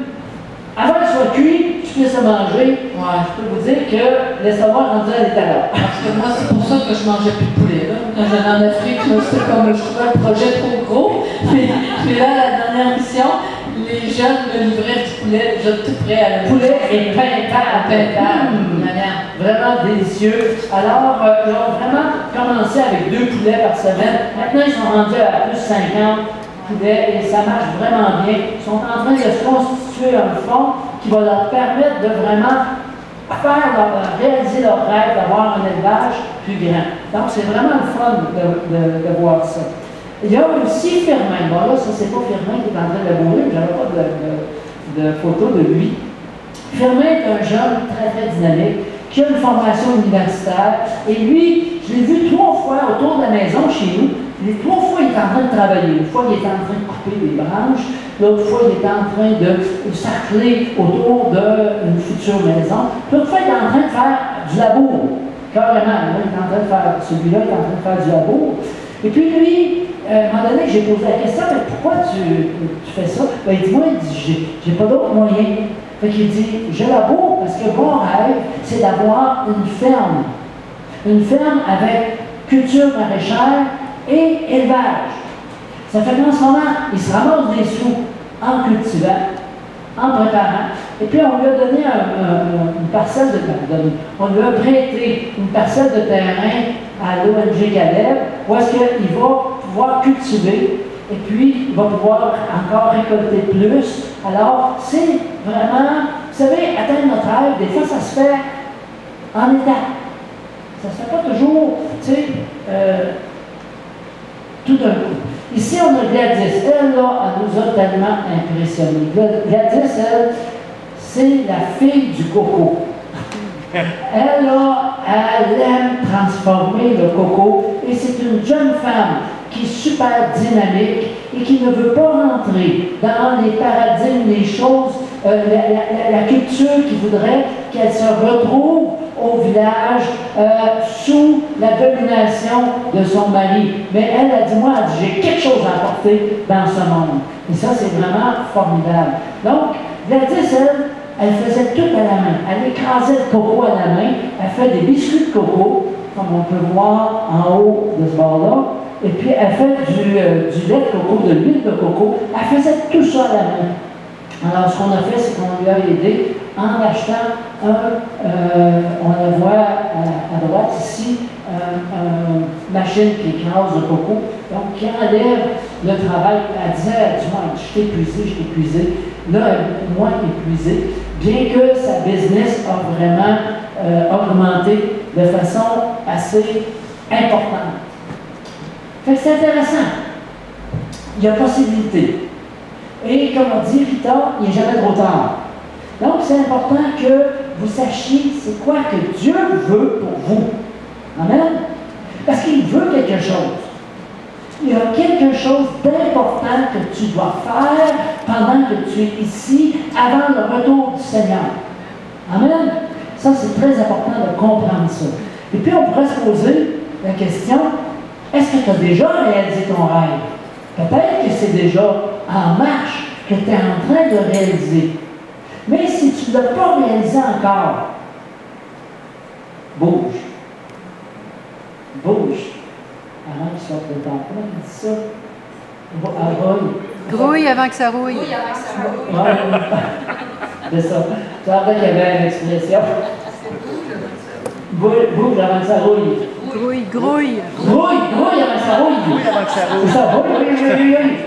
Avant qu'il soit cuit, tu puisses le manger. Ouais, je peux vous dire que l'estomac rendu à l'état. Parce que moi, c'est pour ça que je mangeais plus de poulet. Là. Quand j'allais en Afrique, c'était comme je trouvais le projet trop gros. Puis là, la dernière mission, les jeunes me livraient du poulet, déjà tout prêt à la poulet et pain vraiment délicieux. Alors, ils ont vraiment commencé avec 2 poulets par semaine. Maintenant, ils sont rendus à plus de 50 poulets et ça marche vraiment bien. Ils sont en train de se constituer un fonds qui va leur permettre de vraiment réaliser leur rêve d'avoir un élevage plus grand. Donc, c'est vraiment le fun de voir ça. Il y a aussi Firmin. Bon, là, ça, c'est pas Firmin qui est en train de mourir, je n'avais pas de photo de lui. Firmin est un jeune très, très dynamique qui a une formation universitaire. Et lui, je l'ai vu 3 fois autour de la maison chez nous. Les 3 fois, il est en train de travailler. Une fois, il est en train de couper des branches. L'autre fois, il était en train de s'arcler autour d'une future maison. L'autre fois, il est en train de faire du labour. Carrément, là, il est en train de faire, celui-là est en train de faire du labour. Et puis lui, à un moment donné, j'ai posé la question, mais pourquoi tu fais ça? Ben, il dit, moi, j'ai pas d'autre moyen. Fait qu'il dit, je laboure parce que mon rêve, c'est d'avoir une ferme. Une ferme avec culture maraîchère et élevage. Ça fait qu'en ce moment, il se ramasse des sous en cultivant, en préparant. Et puis, on lui a donné une parcelle on lui a prêté une parcelle de terrain à l'ONG Caleb, où est-ce qu'il va pouvoir cultiver, et puis il va pouvoir encore récolter plus. Alors, c'est vraiment, vous savez, atteindre notre rêve, des fois, ça se fait en étapes. Ça ne se fait pas toujours, tu sais, tout d'un coup. Ici, on a Gladys. Elle, là, elle nous a tellement impressionnés. Gladys, elle, c'est la fille du coco. Elle, là, elle aime transformer le coco. Et c'est une jeune femme qui est super dynamique et qui ne veut pas rentrer dans les paradigmes, les choses, la culture qui voudrait qu'elle se retrouve au village sous la domination de son mari. Mais elle a dit, moi, j'ai quelque chose à apporter dans ce monde. Et ça, c'est vraiment formidable. Donc, Gladys, elle faisait tout à la main. Elle écrasait le coco à la main. Elle fait des biscuits de coco, comme on peut voir en haut de ce bord-là. Et puis, elle fait du lait de coco, de l'huile de coco. Elle faisait tout ça à la main. Alors, ce qu'on a fait, c'est qu'on lui a aidé en achetant on la voit à droite ici, une machine qui écrase le coco, donc qui enlève le travail. Elle disait, dis-moi, je t'ai épuisé. Là, elle est moins épuisée, bien que sa business a vraiment augmenté de façon assez importante. Fait que c'est intéressant. Il y a possibilité. Et comme on dit, Rita, il n'est jamais trop tard. Donc, c'est important que vous sachiez c'est quoi que Dieu veut pour vous. Amen? Parce qu'il veut quelque chose. Il y a quelque chose d'important que tu dois faire pendant que tu es ici, avant le retour du Seigneur. Amen? Ça, c'est très important de comprendre ça. Et puis, on pourrait se poser la question, est-ce que tu as déjà réalisé ton rêve? Peut-être que c'est déjà en marche, que tu es en train de réaliser. Mais si tu ne l'as pas réalisé encore, bouge. Bouge. Avant qu'il soit trop tard. Comment on dit ça? Grouille avant que ça rouille. Grouille avant que ça rouille. C'est ça. Tu savais qu'il y avait une expression. Bouge avant que ça rouille. Grouille, grouille. Grouille avant que ça rouille. Grouille avant que ça rouille. C'est ça, oui.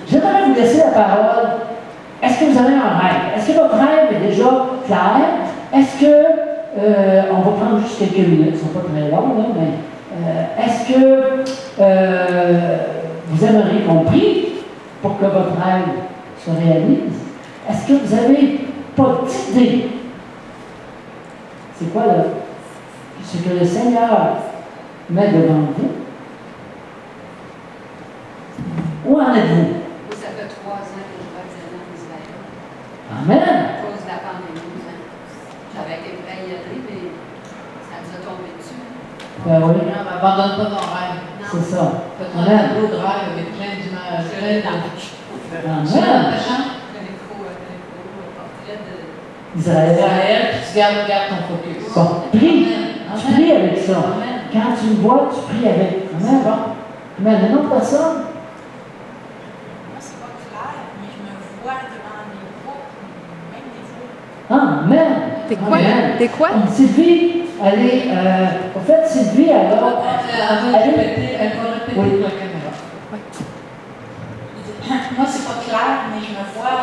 J'aimerais vous laisser la parole. Est-ce que vous avez un rêve? Est-ce que votre rêve est déjà clair? Est-ce que, on va prendre juste quelques minutes, ce ne sont pas très longs, là, mais est-ce que vous aimeriez qu'on prie pour que votre rêve se réalise? Est-ce que vous n'avez pas d'idée? C'est quoi ce que le Seigneur met devant vous? Où en êtes-vous? Ça fait 3 ans que je vais être en Israël. Amen! À cause de la pandémie. J'avais été prêt à y aller, mais ça nous a tombé dessus. Ben oui, Non, mais abandonne pas ton rêve. c'est ça. Fais-toi un tableau de rêve avec plein d'images. Tu Amen! Portrait de. Israël. Israël, puis tu gardes ton focus. Bon, prie. Amen. Tu pries avec ça. Amen. Quand tu le vois, tu pries avec. Amen. Bon. Amen. Une autre personne? Moi, c'est pas clair, mais je me vois devant les groupes, même des fois. Amen. T'es quoi? Amen. T'es quoi? Sylvie, elle est. En fait, Sylvie, elle a. Elle va répéter Oui. pour la caméra. Moi, c'est pas clair, mais je me vois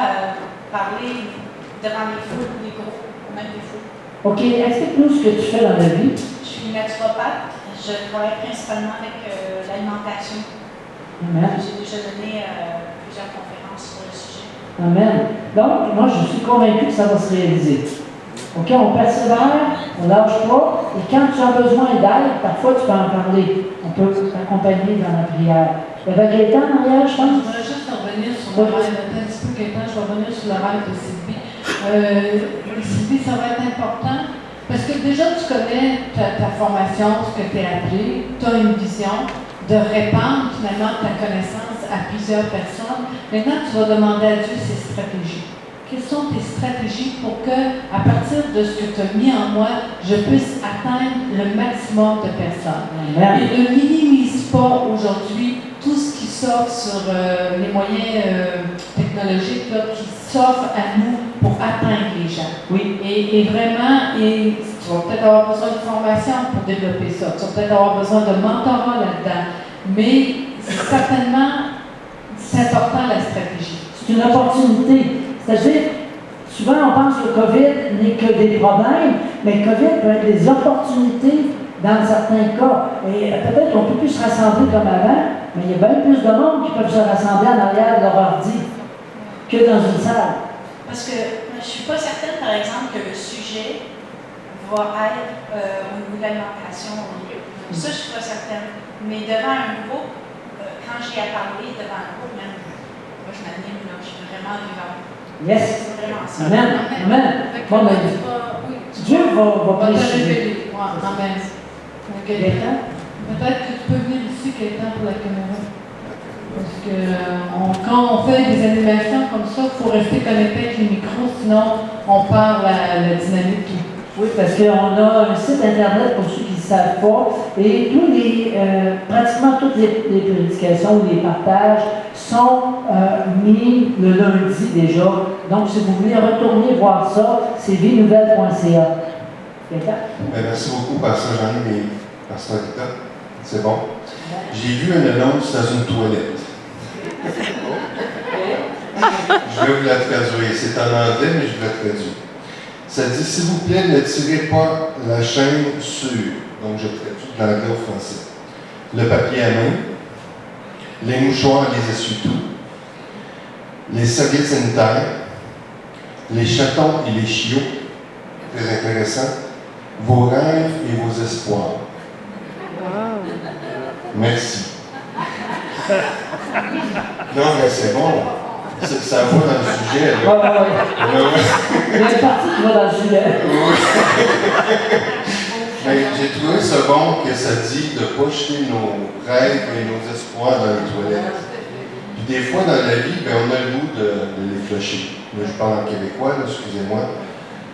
parler devant les foules, les groupes, même des foules. OK, explique-nous ce que tu fais dans la vie. Je suis naturopathe. Je travaille principalement avec l'alimentation. Amen. J'ai déjà donné plusieurs conférences sur le sujet. Amen. Donc, moi, je suis convaincu que ça va se réaliser. OK, on persévère, on ne lâche pas, et quand tu as besoin d'aide, parfois tu peux en parler. On peut t'accompagner dans la prière. Il y avait Gaëtan en arrière, je Je pense. voudrais juste revenir sur le rêve. Attends un petit peu, Gaëtan, je vais revenir sur le rêve de Sylvie. Sylvie, ça va être important parce que déjà, tu connais ta formation, ce que tu as appris, tu as une vision de répandre finalement ta connaissance à plusieurs personnes. Maintenant, tu vas demander à Dieu ses stratégies. Quelles sont tes stratégies pour que, à partir de ce que tu as mis en moi, je puisse atteindre le maximum de personnes? Amen. Et ne minimise pas aujourd'hui tout ce qui s'offre sur les moyens technologiques là, qui s'offrent à nous pour atteindre les gens. Oui. Et vraiment, tu vas peut-être avoir besoin de formation pour développer ça. Tu vas peut-être avoir besoin de mentorat là-dedans. Mais certainement, c'est important la stratégie. C'est une opportunité. C'est-à-dire, souvent on pense que le COVID n'est que des problèmes, mais le COVID peut être des opportunités dans certains cas. Et peut-être qu'on ne peut plus se rassembler comme avant, mais il y a bien plus de monde qui peuvent se rassembler en arrière de leur ordi que dans une salle. Parce que je ne suis pas certaine, par exemple, que le sujet va être au niveau de l'alimentation au milieu. Ça, je ne suis pas certaine. Mais devant un groupe, quand j'ai à parler devant un groupe, même, moi, je m'anime, là, je suis vraiment vivante. Yes. C'est vraiment ça. Amen. Amen. Bon, ben, Dieu va te préciser. révéler. Ouais, amen. Gaëtan, peut-être que tu peux venir ici, Gaëtan, pour la caméra. Parce que quand on fait des animations comme ça, il faut rester connecté avec les micros, sinon on perd la dynamique. Oui, parce qu'on a un site internet pour ceux qui ne savent pas, et pratiquement toutes les prédications ou les partages sont mis le lundi déjà. Donc, si vous voulez retourner voir ça, c'est vinouvelle.ca. Merci beaucoup, Pasteur Jean-Yves et Pasteur Rita. C'est bon. J'ai vu une annonce dans une toilette. Je vais vous la traduire. C'est en anglais, mais je vous la traduis. Ça dit, s'il vous plaît, ne tirez pas la chaîne sur. Donc, je traduis de l'anglais au français. Le papier à main, les mouchoirs et les essuie-tout, les serviettes sanitaires, les chatons et les chiots, très intéressant, vos rêves et vos espoirs. Merci. Non, mais c'est bon. Ça va dans le sujet. Là. Il y a une partie qui va dans le sujet. Mais j'ai trouvé ça bon que ça dit de ne pas jeter nos rêves et nos espoirs dans les toilettes. Puis des fois dans la vie, ben, on a le goût de les flusher. Là, je parle en québécois, là, excusez-moi.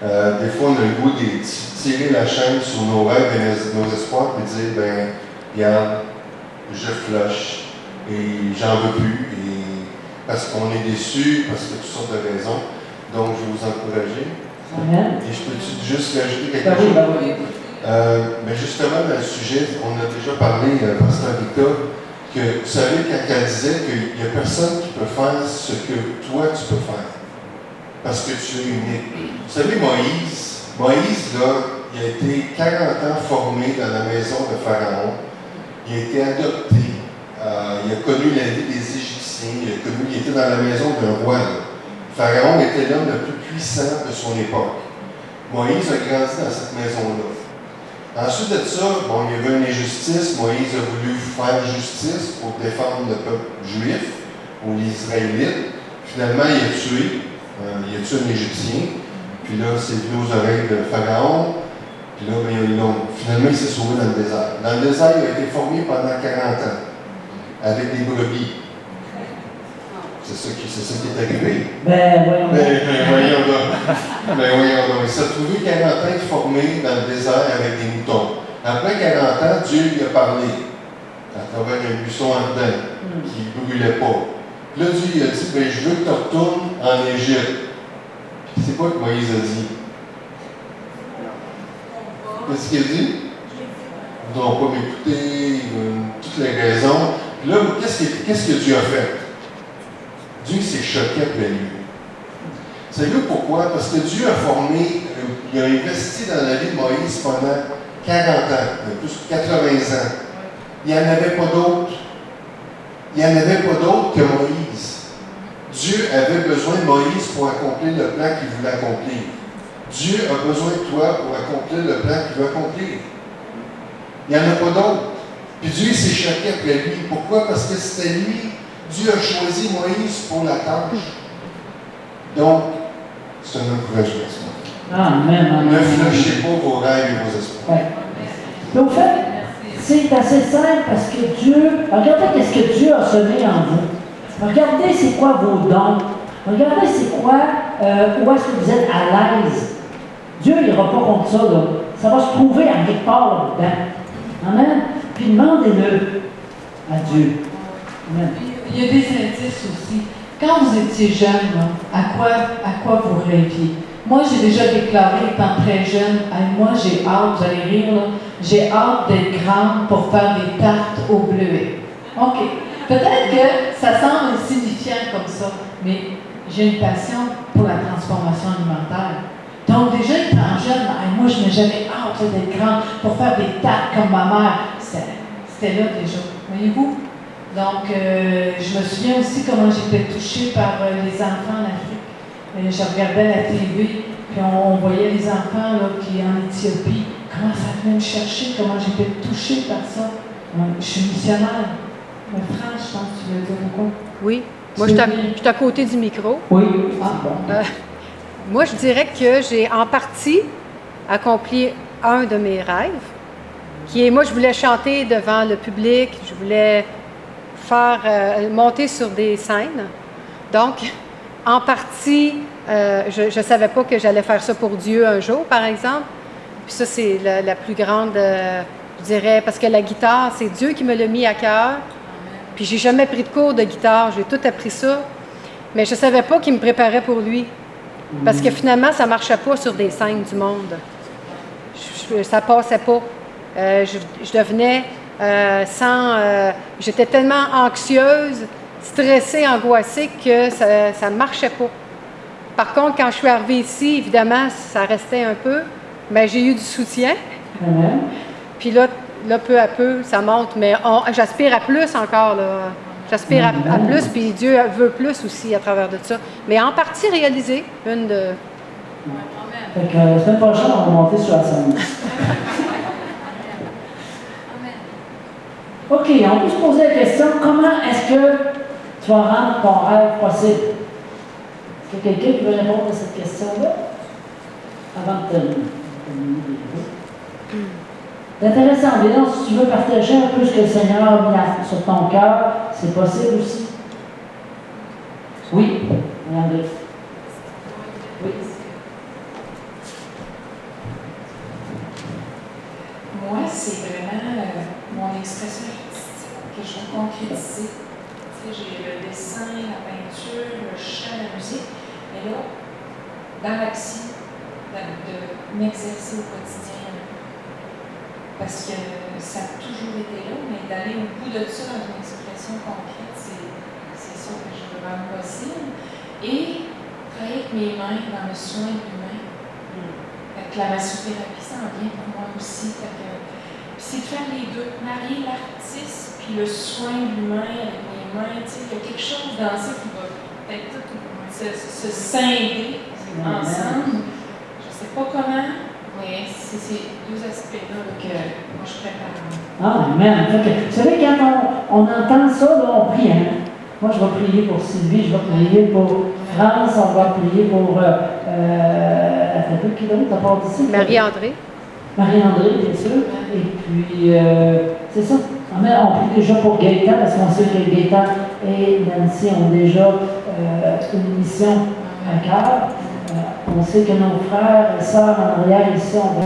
Des fois, on a le goût de tirer la chaîne sur nos rêves et nos espoirs et dire, ben, regarde, je flush et j'en veux plus. Parce qu'on est déçu, parce qu'il y a toutes sortes de raisons. Donc, je vais vous encourager. Amen. Et je peux juste rajouter quelque chose? Mais justement, dans le sujet, on a déjà parlé, Pasteur Rita, que vous savez, quand elle disait qu'il n'y a personne qui peut faire ce que toi, tu peux faire. Parce que tu es unique. Vous savez, Moïse, là, il a été 40 ans formé dans la maison de Pharaon. Il a été adopté. Il a connu la vie des Égyptiens. Il était dans la maison d'un roi. Pharaon était l'homme le plus puissant de son époque. Moïse a grandi dans cette maison-là. Ensuite de ça, bon, il y avait une injustice. Moïse a voulu faire justice pour défendre le peuple juif ou les Israélites. Finalement, il a tué un Égyptien. Puis là, c'est venu aux oreilles de Pharaon. Puis là, finalement, il s'est sauvé dans le désert. Dans le désert, il a été formé pendant 40 ans, avec des brebis. C'est ça qui est arrivé. Voyons donc. Il s'est trouvé 40 ans formé dans le désert avec des moutons. Après 40 ans, Dieu lui a parlé à travers un buisson ardent qui ne brûlait pas. Puis là, Dieu lui a dit, je veux que tu retournes en Égypte. Puis c'est quoi que Moïse a dit? Qu'est-ce qu'il a dit? Ils ne vont pas m'écouter, toutes les raisons. Puis là, qu'est-ce que Dieu a fait? Dieu s'est choqué après lui. Savez-vous pourquoi? Parce que Dieu a formé, il a investi dans la vie de Moïse pendant 40 ans, plus de 80 ans. Il n'y en avait pas d'autres. Il n'y en avait pas d'autres que Moïse. Dieu avait besoin de Moïse pour accomplir le plan qu'il voulait accomplir. Dieu a besoin de toi pour accomplir le plan qu'il veut accomplir. Il n'y en a pas d'autres. Puis Dieu s'est choqué après lui. Pourquoi? Parce que c'était lui. Dieu a choisi Moïse pour la tâche. Donc, c'est un encouragement. Amen. Ne flashez pas vos rêves et vos espoirs. Ouais. Mais au fait, c'est assez simple parce que Dieu, regardez qu'est-ce que Dieu a semé en vous. Regardez c'est quoi vos dons. Regardez c'est quoi, où est-ce que vous êtes à l'aise. Dieu n'ira pas contre ça, là. Ça va se trouver à quelque part là-dedans. Amen. Puis demandez-le à Dieu. Amen. Il y a des indices aussi. Quand vous étiez jeune, là, à quoi vous rêviez? Moi, j'ai déjà déclaré, étant très jeune, moi, j'ai hâte, vous allez rire, là, j'ai hâte d'être grande pour faire des tartes au bleuet. OK. Peut-être que ça semble insignifiant comme ça, mais j'ai une passion pour la transformation alimentaire. Donc, déjà, étant jeune, moi, je n'ai jamais hâte d'être grande pour faire des tartes comme ma mère. C'était là déjà. Voyez-vous? Donc, je me souviens aussi comment j'étais touchée par les enfants en Afrique. Je regardais la TV, puis on voyait les enfants là, qui en Éthiopie, comment ça venait me chercher, comment j'étais touchée par ça. Je suis missionnaire. Mais Fran, je pense que tu veux dire quoi? Oui. Moi, je suis à côté du micro. Oui. Ah, bon. Moi, je dirais que j'ai en partie accompli un de mes rêves, qui est, moi, je voulais chanter devant le public, je voulais monter sur des scènes. Donc, en partie, je ne savais pas que j'allais faire ça pour Dieu un jour, par exemple. Puis ça, c'est la plus grande, je dirais, parce que la guitare, c'est Dieu qui me l'a mis à cœur. Puis j'ai jamais pris de cours de guitare, j'ai tout appris ça. Mais je ne savais pas qu'il me préparait pour lui. Parce que finalement, ça ne marchait pas sur des scènes du monde. Ça ne passait pas. Je devenais j'étais tellement anxieuse, stressée, angoissée que ça ne marchait pas. Par contre, quand je suis arrivée ici, évidemment, ça restait un peu, mais j'ai eu du soutien. Puis là, peu à peu, ça monte, mais j'aspire à plus encore, là. J'aspire à plus, puis Dieu veut plus aussi à travers de ça. Mais en partie réalisé, une de... Fait que la semaine prochaine, on va monter sur la scène. OK, on peut se poser la question, comment est-ce que tu vas rendre ton rêve possible? Est-ce qu'il y a quelqu'un qui veut répondre à cette question-là? Avant de terminer. C'est intéressant, mais donc, si tu veux partager un peu ce que le Seigneur a mis sur ton cœur, c'est possible aussi. Oui, regardez. Oui. Moi, c'est vraiment mon expression artistique que je veux concrétiser. Tu sais, j'ai le dessin, la peinture, le chant, la musique, mais là, dans l'action, de m'exercer au quotidien. Parce que ça a toujours été là, mais d'aller au bout de ça dans une expression concrète, c'est ça que je veux rendre possible. Et travailler avec mes mains dans le soin humain. Avec la massothérapie, ça en vient pour moi aussi. C'est de faire les deux, marier l'artiste puis le soin de l'humain avec mes mains. Tu sais, il y a quelque chose dans ça qui va peut-être tout se scinder ensemble. Je ne sais pas comment, mais c'est ces deux aspects-là que moi je prépare. Ah, amen. Vous savez, quand on entend ça, là, on prie. Hein? Moi, je vais prier pour Sylvie, je vais prier pour France, on va prier pour... qui d'autre? T'as pas dit ça? Marie-André. Marie-André, bien sûr. Et puis, c'est ça. On prie déjà pour Gaëtan, parce qu'on sait que Gaëtan et Nancy ont déjà une mission à cœur. On sait que nos frères et sœurs en arrière ici ont